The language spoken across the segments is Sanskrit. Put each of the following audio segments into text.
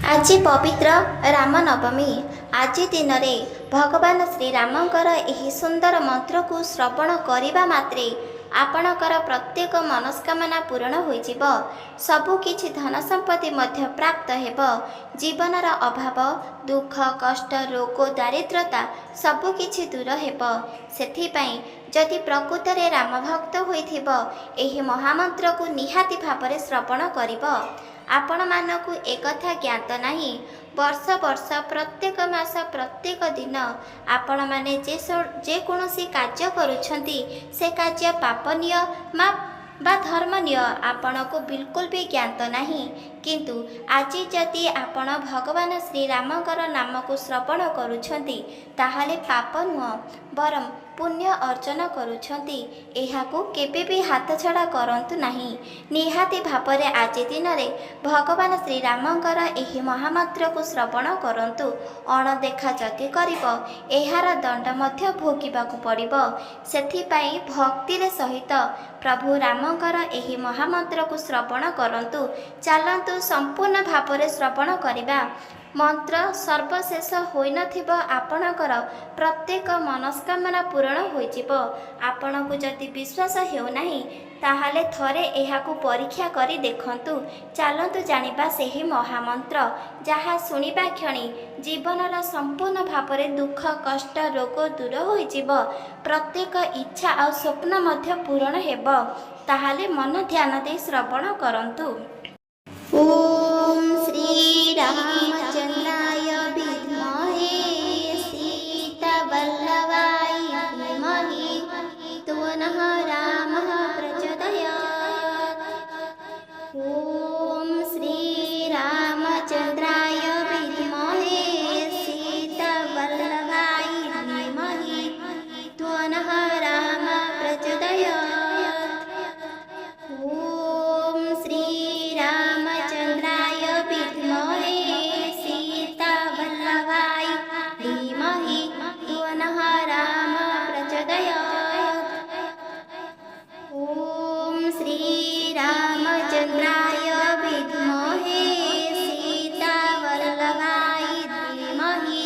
आज पवित्र रामनवमी। आज दिन में भगवान श्रीरामकर यह सुंदर मंत्र को श्रवण करने मात्रे आपणकर प्रत्येक मनस्कामना पूर्ण होइजिब। सबुकिछि धन संपत्ति मध्य प्राप्त हेब। जीवनर अभाव दुख कष्ट रोग दारिद्रता सबुकिछि दूर हेब। सेथिपाई जदि प्रकृतरे राम भक्त होइथिब एही महामंत्र को निहाती भाବରେ श्रवण करिब। आपण मानकु एकथा ज्ञात नाही, वर्ष वर्ष प्रत्येक मास प्रत्येक दिन आपण माने जे कोनोसी कार्य करूछंती से कार्य पापनीय बा धर्मनीय आपण को बिल्कुल भी ज्ञात नाही। किंतु आज जदि आपण भगवान श्रीरामकर नाम को श्रवण करूछंती ताहाले पाप नुह बरम पुण्य अर्जन करूछंती। एहाकू केबे भी हाथ छड़ा करंतु नाही। निहाती भापरे आज दिन रे भगवान श्रीरामकर एही महामंत्र को श्रवण करंतु। अणदेखा जदि करिब एहार दंड मध्य भोगिबाकू पड़िब। सेथिपाई भक्तिर सहित प्रभु रामकर एही महामंत्र को श्रवण करंतु। चलंतु संपूर्ण भापरे श्रवण करिबा। मंत्र सर्वशेष होई नथिब आपणकर प्रत्येक मनस्कामना पूर्ण होइजिब। आपणकु जदि विश्वास हेउ नाही ताहाले थरे एहाकू परीक्षा करी देखंतु। चलंतु जानिबा सेही महामंत्र जहा सुनिबा क्षणी जीवनर संपूर्ण भापरे दुख कष्ट रोग दूर होइजिब। प्रत्येक इच्छा और स्वप्न मध्य पूर्ण हेब। ताहाले मन ध्यान दे श्रवण करंतु। ओम श्री रामचंद्राय विद्महे सीतावल्लभाय धीमहि तन्नः रामः प्रचोदयात्। ओम श्री रामचंद्राय विद्महे सीतावल्लभाय धीमहि तन्नः रामः प्रचोदयात्। ओम श्री रामचंद्राय विद्महे सीतावल्लभाय धीमहि तन्नः रामः प्रचोदयात्। ओम श्री रामचंद्राय विद्महे सीतावल्लभाय धीमहि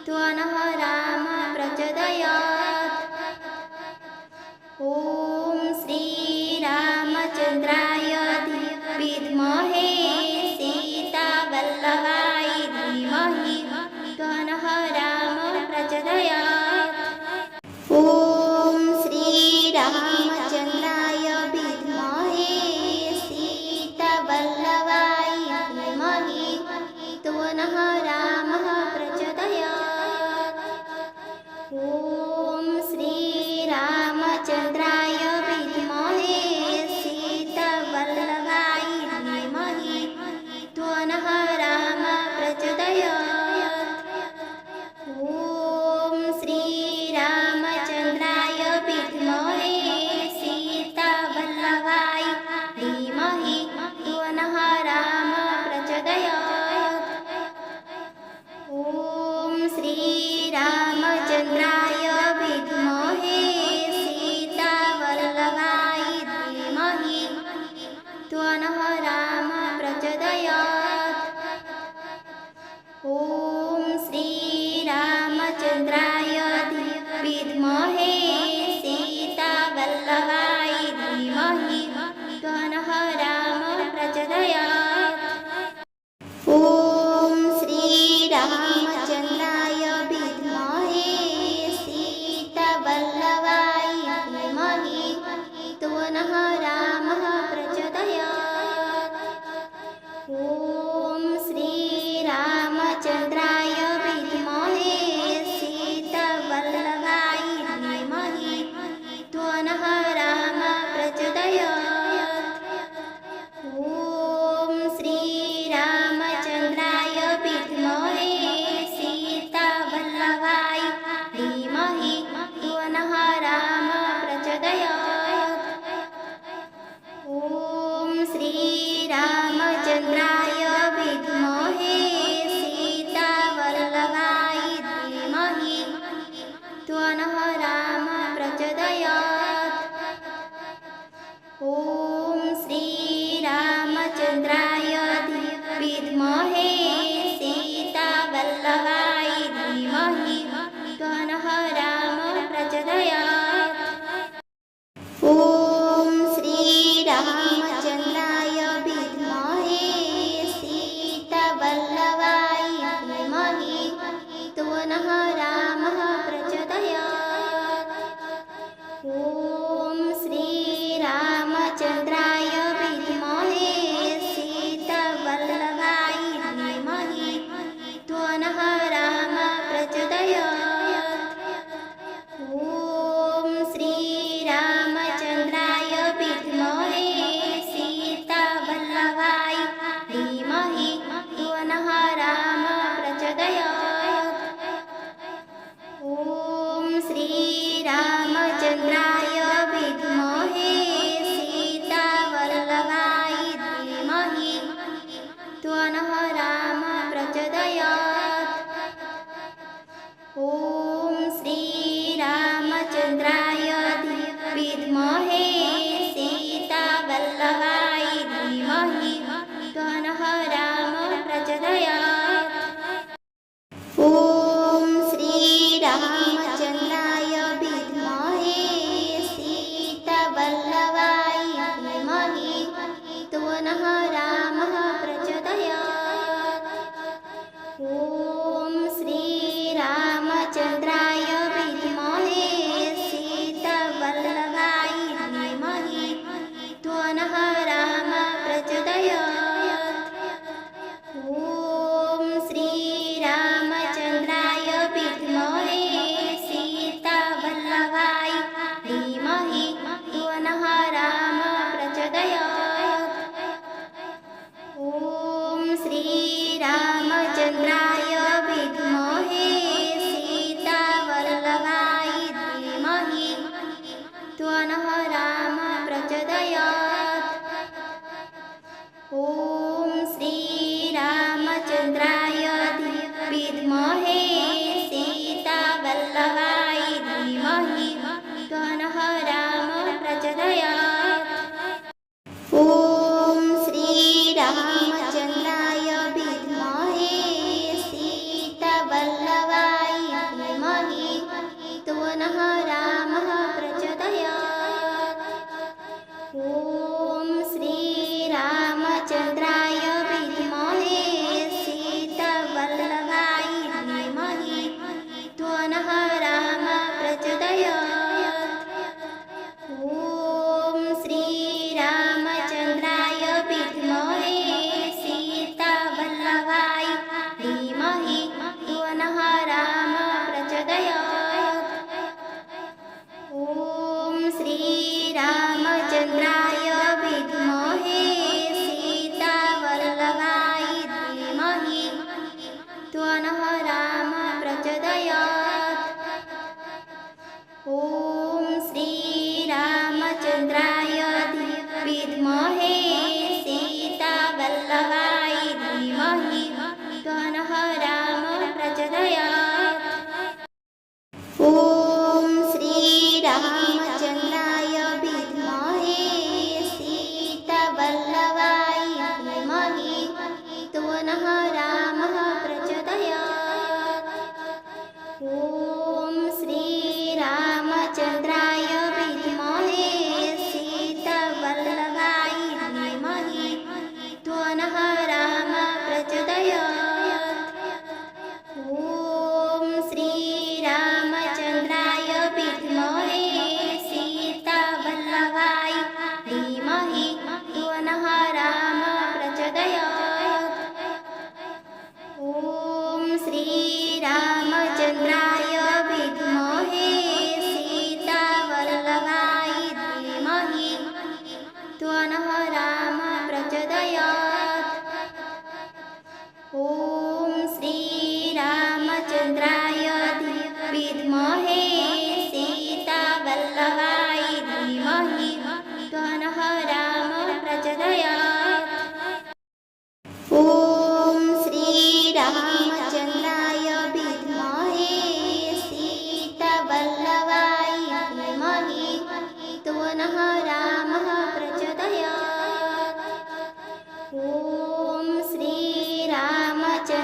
तन्नः रामः प्रचोदयात्। ओम श्री रामचंद्राय विद्महे सीतावल्लभाय धीमहि तन्नः रामः प्रचोदयात्। ओम श्री रामचंद्राय विद्महे सीतावल्लभाय धीमहि तन्नः रामः प्रचोदयात्। ओम श्री रामचंद्राय विद्महे सीतावल्लभाय धीमहि तन्नः रामः प्रचोदयात्। ओम श्री रामचंद्राय विद्महे सीतावल्लभाय धीमहि तन्नः रामः प्रचोदयात्। सीतावल्लभाय धीमहि तन्नः राम प्रचोदयात्। ॐ श्रीरामचन्द्राय विद्महे सीतावल्लभाय धीमहि तन्नः रामः प्रचोदयात्। ॐ श्रीरामचन्द्राय विद्महे सीतावल्लभाय धीमहि तन्नः राम प्रचोदयात्। ॐ श्रीरामचन्द्राय विद्महे सीतावल्लभाय धीमहि तन्नः राम प्रचोदयात्। ॐ श्रीरामचन्द्राय विद्महे सीतावल्लभाय धीमहि तन्नः राम प्रचोदयात्। ॐ श्रीरामचन्द्राय विद्महे सीतावल्लभाय धीमहि तन्नः राम प्रचोदयात्। ॐ श्रीरामचन्द्राय विद्महे सीतावल्लभाय धीमहि तन्नः रामः प्रचोदयात्। ॐ श्रीरामचन्द्राय विद्महे सीतावल्लभाय धीमहि तन्नः राम प्रचोदयात्। ॐ श्रीरामचन्द्राय विद्महे सीतावल्लभाय धीमहि तन्नः राम प्रचोदयात्। ॐ श्रीरामचन्द्राय विद्महे सीतावल्लभाय धीमहि तन्नः राम प्रचोदयात्। ॐ श्रीरामचन्द्राय विद्महे सीतावल्लभाय धीमहि तन्नः राम प्रचोदयात्। ॐ श्रीरामचन्द्राय विद्महे सीतावल्लभाय धीमहि तन्नः रामः प्रचोदयात्। ॐ श्रीरामचन्द्राय विद्महे सीतावल्लभाय धीमहि तन्नः राम प्रचोदयात्। ॐ श्रीरामचन्द्राय विद्महे सीतावल्लभाय धीमहि तन्नः राम प्रचोदयात्। ॐ श्रीरामचन्द्राय विद्महे सीतावल्लभाय धीमहि तन्नः राम प्रचोदयात्। ॐ श्रीरामचन्द्राय विद्महे सीतावल्लभाय धीमहि तन्नः राम प्रचोदयात्। ॐ श्रीरामचन्द्राय विद्महे सीतावल्लभाय धीमहि तन्नः रामः प्रचोदयात्। ॐ श्रीरामचन्द्राय विद्महे सीतावल्लभाय धीमहि तन्नः राम प्रचोदयात्। ॐ श्रीरामचन्द्राय विद्महे सीतावल्लभाय धीमहि तन्नः राम प्रचोदयात्। ॐ श्रीरामचन्द्राय विद्महे सीतावल्लभाय धीमहि तन्नः राम प्रचोदयात्। ॐ श्रीरामचन्द्राय विद्महे सीतावल्लभाय धीमहि तन्नः राम प्रचोदयात्। ॐ श्रीरामचन्द्राय विद्महे सीतावल्लभाय धीमहि तन्नः रामः प्रचोदयात्। ॐ श्रीरामचन्द्राय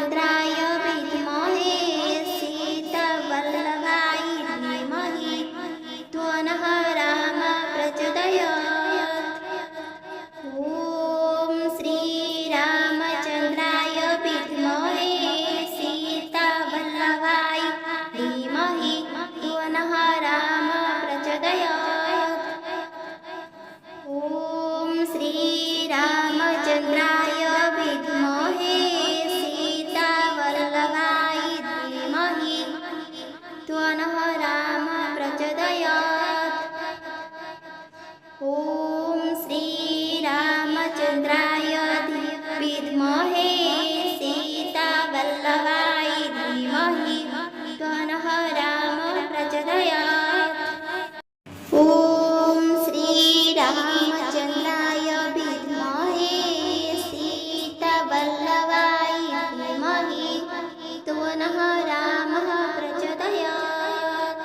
त्वनः रामः प्रचोदयात्।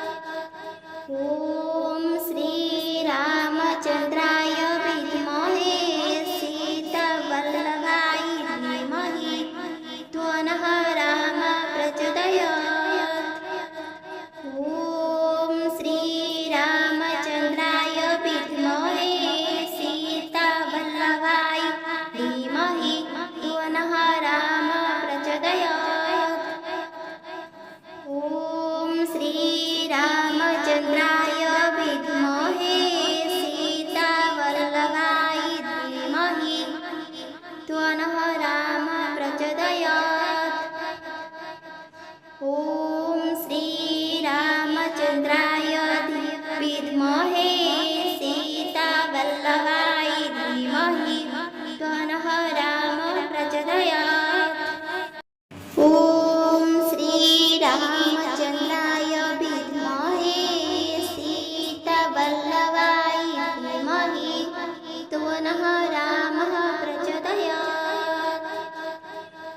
ॐ श्रीरामचन्द्राय विद्महे सीतावल्लभाय धीमहि त्वनः रामः प्रचोदयात्। ॐ श्रीरामचन्द्राय विद्महे सीतावल्लभाय धीमहि त्वनः रामः प्रचोदयात्। ॐ श्रीरामचन्द्राय विद्महे सीतावल्लभाय धीमहि त्वनः रामः प्रचोदयात्। ॐ श्रीरामचन्द्राय विद्महे सीतावल्लभाय धीमहि त्वनः रामः प्रचोदयात्। ॐ श्रीरामचन्द्राय विद्महे सीतावल्लभाय धीमहि त्वनः रामः प्रचोदयात्।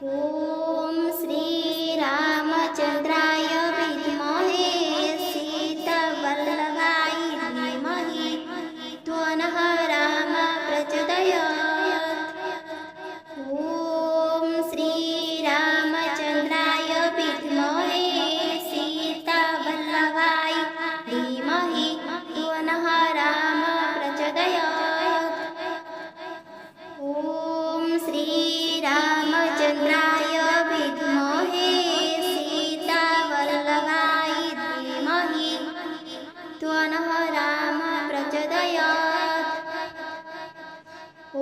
ॐ श्रीरामचन्द्राय विद्महे सीतावल्लभाय धीमहि त्वनः रामः प्रचोदयात्। ॐ श्रीरामचन्द्राय विद्महे सीतावल्लभाय धीमहि त्वनः रामः प्रचोदयात्। ॐ श्रीरामचन्द्राय विद्महे सीतावल्लभाय धीमहि त्वनः रामः प्रचोदयात्। ॐ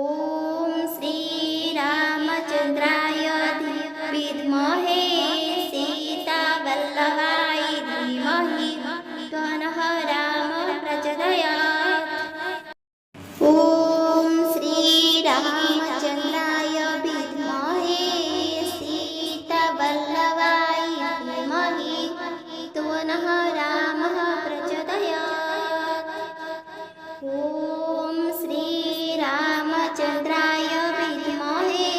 श्रीरामचन्द्राय विद्महे सीतावल्लभाय धीमहि त्वनः रामः प्रचोदयात्। ॐ श्रीरामचन्द्राय विद्महे सीतावल्लभाय धीमहि त्वनः रामः प्रचोदयात्। ॐ श्रीरामचन्द्राय विद्महे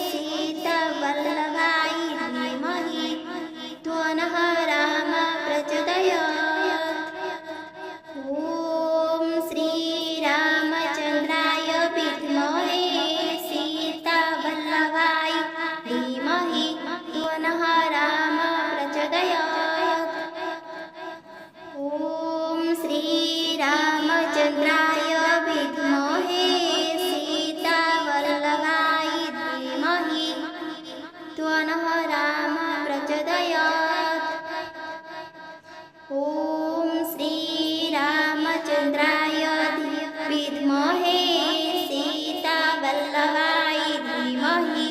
सीतावल्लभाय धीमहि त्वनः रामः प्रचोदयात्। ॐ श्रीरामचन्द्राय विद्महे सीतावल्लभाय धीमहि त्वनः रामः प्रचोदयात्। ॐ श्रीरामचन्द्राय विद्महे सीतावल्लभाय धीमहि त्वनः रामः प्रचोदयात्। ॐ श्रीरामचन्द्राय विद्महे सीतावल्लभाय धीमहि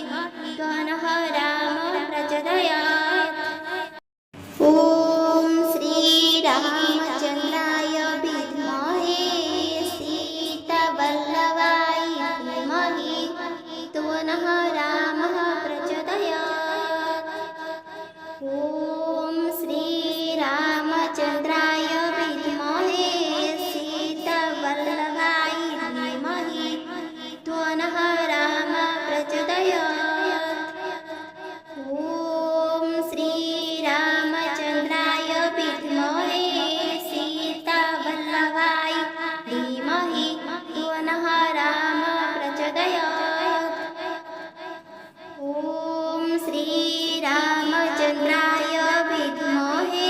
त्वनः रामः प्रचोदयात्। ॐ श्रीरामचन्द्राय विद्महे सीतावल्लभाय धीमहि त्वनः रामः प्रचोदयात्। ॐ श्रीरामचन्द्राय विद्महे सीतावल्लभाय धीमहि त्वनः रामः प्रचोदयात्। ॐ श्रीरामचन्द्राय विद्महे सीतावल्लभाय धीमहि त्वनः रामः प्रचोदयात्। ॐ श्रीरामचन्द्राय विद्महे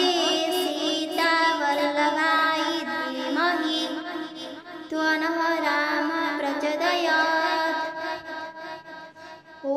सीतावल्लभाय धीमहि त्वनः रामः प्रचोदयात्। ॐ